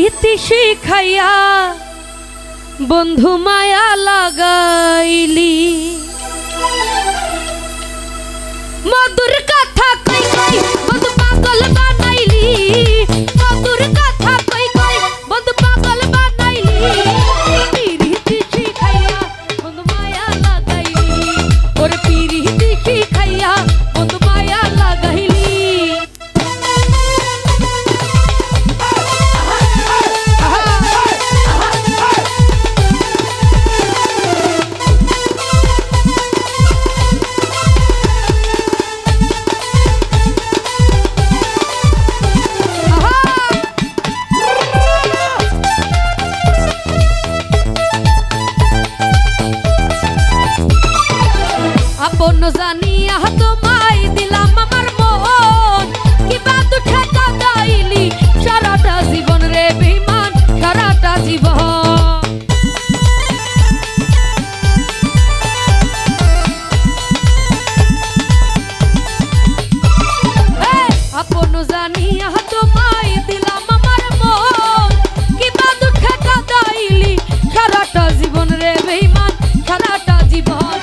পিরিতি শিখাইয়া বন্ধু মায়া লাগাইলি মধুর কথা কই কই বন্ধু পাগল বানাইলি মধুর কথা কই কই বন্ধু পাগল বানাইলি পিরিতি শিখাইয়া বন্ধু মায়া লাগাইলি ওরে পিরিতি শিখাইয়া বন্ধু মায়া লাগাইলি আপন জানিয়া তোমায় দিলাম আমার মন কিবা তো ঠেকা গাইলি সারাটা জীবন রে বেঈমান সারাটা জীবন আপন জানিয়া তোমায় দিলাম আমার মন কিবা তো ঠেকা গাইলি সারাটা জীবন রে বেঈমান সারাটা জীবন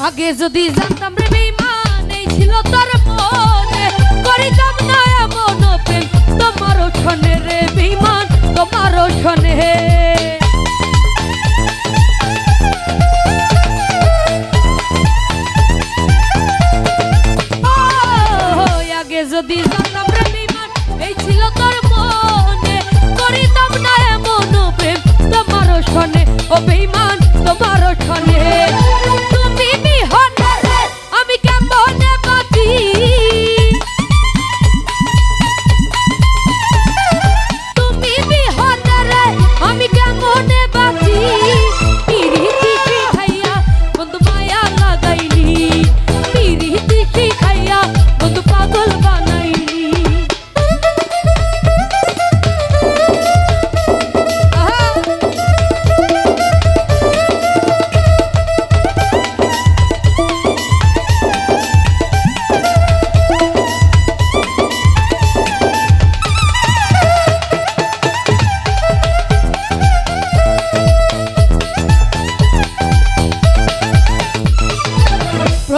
আগে যদি জানতাম রে বেঈমান এই ছিল তোর মনে করিতাম না এমন প্রেম তোমার শোনে রে বেঈমান তোমার শোনে আগে যদি জানতাম রে বেঈমান এই ছিল তোর মনে করিতাম না এমন প্রেম তোমার শোনে ও বেঈমান তোমার শোনে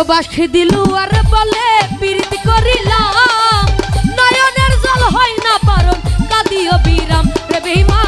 প্রবাসী দিলু আর বলে প্রীতি করিলাম নয়নের জল হয় না পারন কাঁদিও বিরাম রে বেঈমান